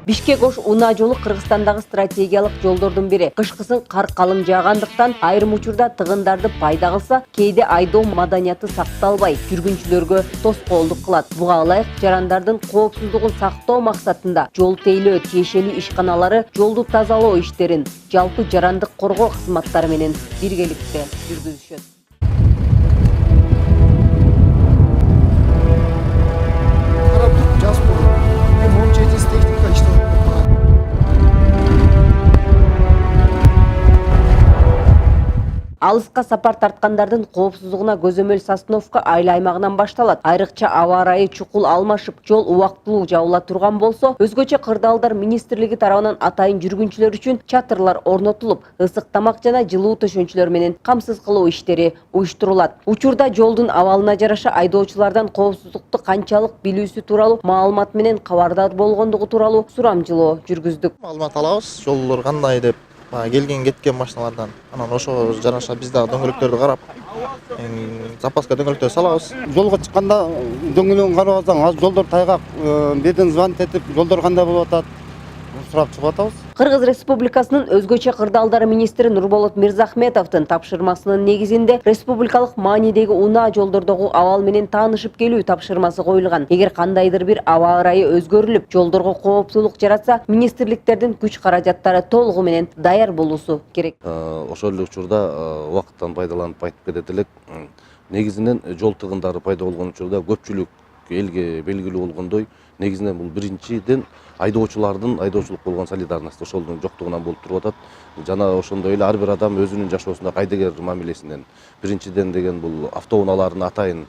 Бишкек Ош унаа жолу Кыргызстандагы стратегиялык жолдордун бири. Кышкысын кар калың жаагандыктан айрым учурда тыгындарды пайда кылса, кээде айдоо маданияты сакталбай, жүргүнчүлөргө тоскоолдук кылат. Буга ылайык жарандардын коопсуздугун сактоо максатында жол тейлөө тиешелүү ишканалары жолду тазалоо иштерин жалпы жарандык коргоо кызматтары менен биргеликте жүргүзүшөт. Алыска сапар тарткандардын коопсуздугуна көзөмөл Сосновка айыл аймагынан башталат. Айрыкча аба ырайы чукул алмашып, жол убактылуу жабыла турган болсо, өзгөчө кырдаалдар министрлиги тарабынан атайын жүргүнчүлөр үчүн чатырлар орнотулуп, ысык тамак жана жылуу төшөнчүлөр менен камсыз кылуу иштери уюштурулат. Учурда жолдун абалына жараша айдоочулардан коопсуздукту канчалык билүүсү тууралуу маалымат менен кабардар болгондугу тууралуу сурамжылоо жүргүздүк. Маалымат алабыз, жолдор кандай деп. Келген кеткен машиналардан анан ошого жараша биз дагы дөңгөлөктөрдү карап, запаска дөңгөлөктөр салабыз. Жолго чыкканда дөңгөлөгүн карап алсаң, азыр жолдор тайгак, берден звонить этип, жолдор кандай болуп атат, сурап чыгып атабыз. Кыргыз Республикасынын өзгөчө кырдаалдары министри Нурболот Мирзахметовдун тапшырмасынын негизинде республикалык маанидеги унаа жолдордогу абал менен таанышып келүү тапшырмасы коюлган. Эгер кандайдыр бир аба ырайы өзгөрүлүп, жолдорго коопсуздук жаратса, министрликтердин күч каражаттары толугу менен даяр болуусу керек. Ошол эле учурда убакыттан пайдаланып айтып кетет элек, негизинен жол тыгындары пайда болгон учурда көпчүлүк элге белгилүү болгондой, негизинен бул биринчиден айдоочулук болгон солидарность ошолдун жоктугунан болуп туруп атат. Жана ошондой эле ар бир адам өзүнүн жашоосунда кайдыгер мамилесинен биринчиден деген бул автоунаалардын атайын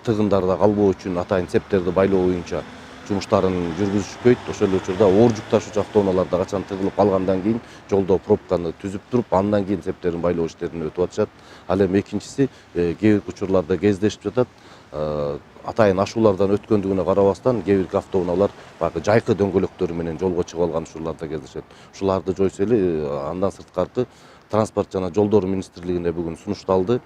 тыгындарда калбоо үчүн атайын цептерди байлоо боюнча жумуштарын жүргүзүшпөйт. Ошол эле учурда оор жүк ташуучу автоунааларда качан тыгылып калгандан кийин жолдо пробканы түзүп туруп, андан кийин цептерин байлоо иштерине өтүп атышат. Ал эми экинчиси кээ бир учурларда кездешип жатат. Атайын ашуулардан өткөндүгүнө карабастан кээ бир автоунаалар баягы жайкы дөңгөлөктөрү менен жолго чыгып алган учурларда кездешет. Ушуларды жойсо эле андан сырткары транспорт жана жолдор министрлигине бүгүн сунушталды.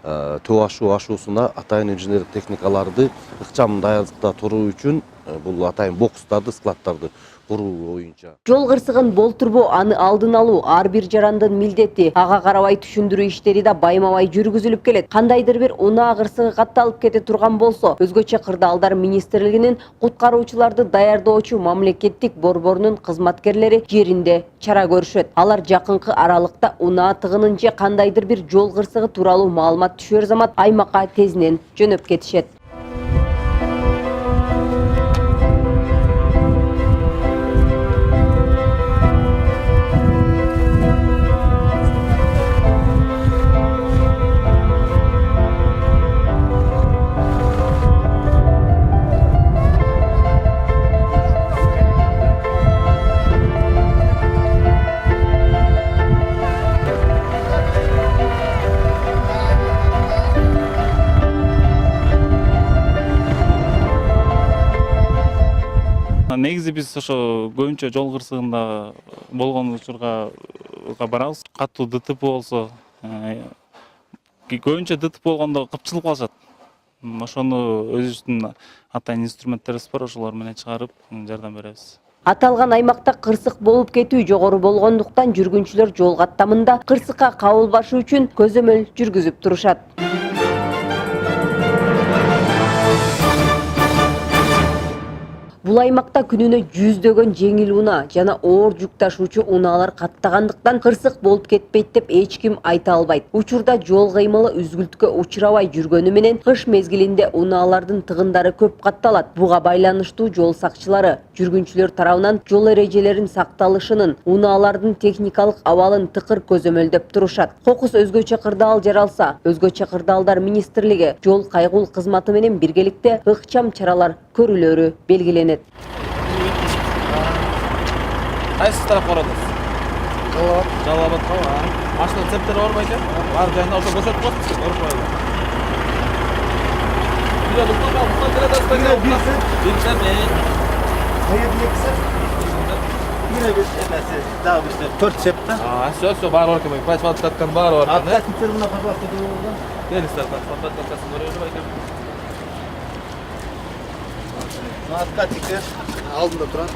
Төө ашуусуна атайын инженерлик техникаларды ыкчам даярдыкта туруу үчүн бул атайын бокстарды, складдарды куруу боюнча. Жол кырсыгын болтурбоо, аны алдын алуу ар бир жарандын милдети. Ага карабай түшүндүрүү иштери да байма-бай жүргүзүлүп келет. Кандайдыр бир унаа кырсыгы катталып кете турган болсо, өзгөчө кырдаалдар министрлигинин куткаруучуларды даярдоочу мамлекеттик борборунун кызматкерлери жеринде чара көрүшөт. Алар жакынкы аралыкта унаа тыгынын же кандайдыр бир жол кырсыгы тууралуу маалымат түшөр замат аймакка тезинен жөнөп кетишет. Негизи биз ошо көбүнчө жол кырсыгында болгон учурга барабыз. Катуу ДТП болсо, көбүнчө ДТП болгондо кыпчылып калышат. Ошону өзүбүздүн атайын инструменттерибиз бар, ошолор менен чыгарып жардам беребиз. Аталган аймакта кырсык болуп кетүү жогору болгондуктан жүргүнчүлөр жол каттамында кырсыкка кабылбашы үчүн көзөмөл жүргүзүп турушат. Бул аймакта күнүнө жүздөгөн жеңил унаа жана оор жүк ташуучу унаалар каттагандыктан кырсык болуп кетпейт деп эч ким айта албайт. Учурда жол кыймылы үзгүлткө учурабай жүргөнү менен кыш мезгилинде унаалардын тыгындары көп катталат. Буга байланыштуу жол сакчылары жүргүнчүлөр тарабынан жол эрежелерин сакталышынын, унаалардын техникалык абалын тыкыр көзөмөлдөп турушат. Кокус өзгөчө кырдаал жаралса, өзгөчө кырдаалдар министрлиги жол кайгул кызматы менен биргеликте ыкчам чаралар көрүлөрү белгиленет. Кайсы тарапка барасыз? Жалалабадка. Машина цептер орбайт э? Бар жайында ошо көрсөтүп коесуз, орбайды. Төрт цеп да. Все, бар орке бай. Прайс таткан бар орке. Откатниктер мына пожалуйста келиңиздер, фотографиясын көрөбүз байке. Откатниктер алдында турат.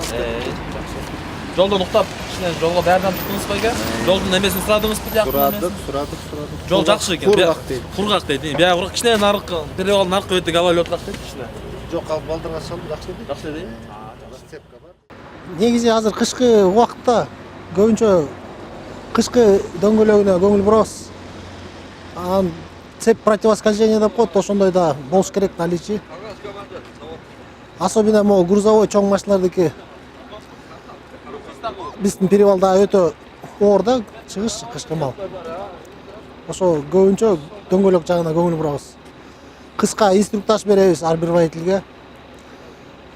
Жолда уктап, кичине жолго даярданып туруңузбу эке? Жолдун эмесин сурадыңызбы жакын? Сурадык. Жол жакшы экен. Кургак дейт. Кургак дейт. Бияга кургак кичине нарык, перевал наркы өтүп алып отурат дейт кичине. Жок, ал балдырга салып жакшы дейт. Жакшы дейт. Сцепка бар. Негизи азыр кышкы убакытта көбүнчө кышкы дөңгөлөгүнө көңүл бурабыз. Анан цепь противоскольжения деп коет, ошондой да болуш керек наличие. Особенно могу грузовой чоң машиналардыки биздин перевалда өтө оор да чыгыш кышкы мал. Ошо көбүнчө дөңгөлөк жагына көңүл бурабыз. Кыска инструктаж беребиз ар бир водительге.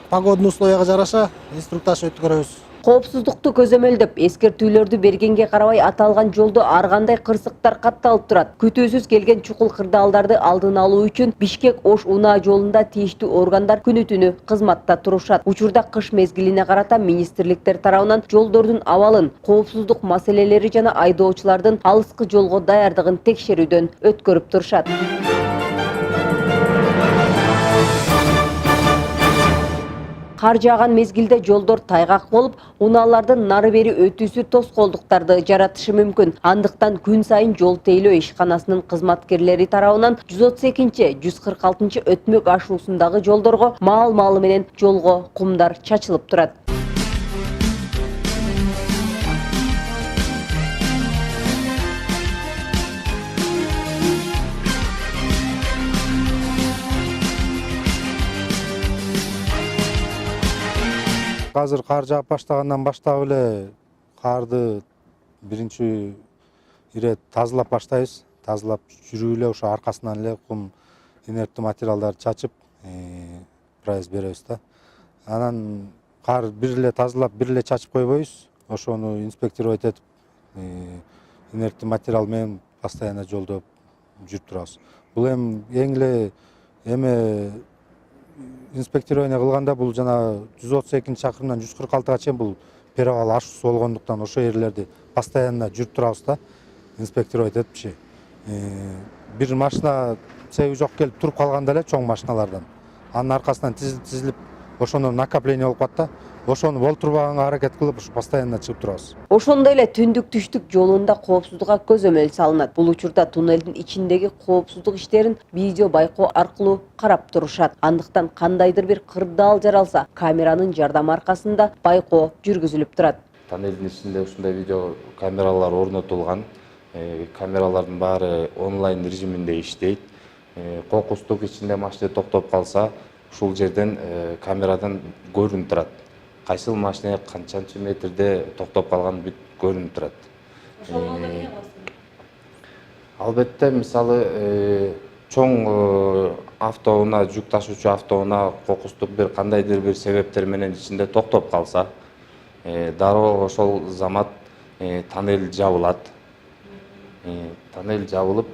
Погодный условияга жараша инструктаж өткөрөбүз. Коопсуздукту көзөмөлдөп, эскертүүлөрдү бергенге карабай аталган жолдо ар кандай кырсыктар катталып турат. Күтүүсүз келген чукул кырдаалдарды алдын алуу үчүн Бишкек-Ош унаа жолунда тийиштүү органдар күнү-түнү кызматта турушат. Учурда кыш мезгилине карата министрликтер тарабынан жолдордун абалын, коопсуздук маселелери жана айдоочулардын алыскы жолго даярдыгын текшерүүдөн өткөрүп турушат. Кар жааган мезгилде жолдор тайгак болуп, унаалардын нары бери өтүүсү тоскоолдуктарды жаратышы мүмкүн. Андыктан күн сайын жол тейлөө ишканасынын кызматкерлери тарабынан 132-146 өтмөк ашуусундагы жолдорго маал-маалы менен жолго кумдар чачылып турат. Азыр кар жаап баштагандан баштап эле карды биринчи ирет тазалап баштайбыз. Тазалап жүрүп эле ошо аркасынан эле кум инерттүү материалдарды чачып, прайс беребиз да. Анан кар бир эле тазалап, бир эле чачып койбойбуз. Ошону инспектировать этип, инерттүү материал менен постоянно жолдо жүрүп турабыз. Бул эң эле эме инспектирование кылганда бул жана 132 чакырымдан 146-га чейин бул перевал ашуусу болгондуктан ошо жерлерди постоянно жүрүп турабыз да, инспектировать этипчи. Бир машина себеби жок келип туруп калганда эле чоң машиналардан анын аркасынан тизилип ошондон накопление болуп калат да. Ошону болтурбаганга аракет кылып постоянно чыгып турабыз. Ошондой эле түндүк-түштүк жолунда коопсуздукка көзөмөл салынат. Бул учурда туннелдин ичиндеги коопсуздук иштерин видео байкоо аркылуу карап турушат. Андыктан кандайдыр бир кырдаал жаралса, камеранын жардамы аркасында байкоо жүргүзүлүп турат. Тоннелдин ичинде ушундай видео камералар орнотулган. Камералардын баары онлайн режиминде иштейт. Кокустук ичинде машина токтоп калса, ушул жерден камерадан көрүнүп турат. Кайсыл машина канчанчы метрде токтоп калган бүт көрүнүп турат. Албетте, мисалы чоң автоунаа, жүк ташуучу автоунаа кокустук бир кандайдыр бир себептер менен ичинде токтоп калса, дароо ошол замат тоннель жабылат. Тоннель жабылып,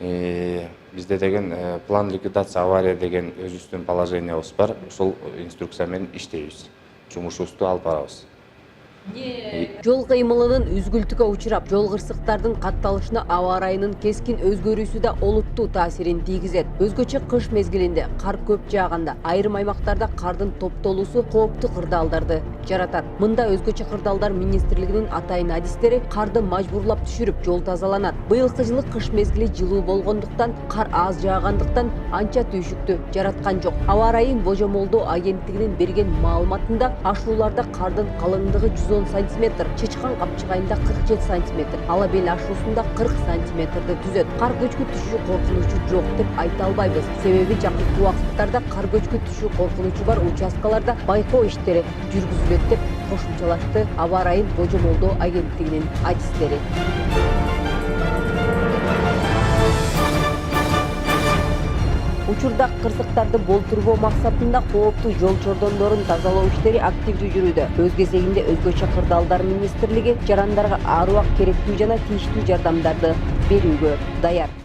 бизде деген план ликвидация авария деген өзүбүздүн положениябыз бар. Ошол инструкция менен иштейбиз. Жумушубузду алып барабыз. Жол кыймылынын үзгүлтүккө учурап, жол кырсыктардын катталышына аба ырайынын кескин өзгөрүүсү да олуттуу таасирин тийгизет. Өзгөчө кыш мезгилинде кар көп жааганда айрым аймактарда кардын топтолуусу кооптуу кырдаалдарды жаратат. Мында өзгөчө кырдаалдар министрлигинин атайын адистери карды мажбурлап түшүрүп жол тазаланат. Быйылкы жылы кыш мезгили жылуу болгондуктан, кар аз жаагандыктан анча түйшүктү жараткан жок. Аба ырайын божомолдоо агенттигинин берген маалыматында ашууларда кардын калыңдыгы 110 сантиметр, Чычкан Капчыгайында 47 сантиметр, Алабел ашуусунда 40 сантиметрди түзөт. Кар көчкү түшүү коркунучу жок деп айта албайбыз. Себеби жакынкы убакыттарда кар көчкү түшүү коркунучу бар участкаларда байкоо иштери жүргүзүлөт деп кошумчалашты аба ырайын божомолдоо агенттигинин адистери. Учурда кырсыктарды болтурбоо максатында кооптуу жол чордондорун тазалоо иштери активдүү жүрүүдө. Өз кезегинде өзгөчө кырдаалдар министрлиги жарандарга ар убак керектүү жана тийиштүү жардамдарды берүүгө даяр.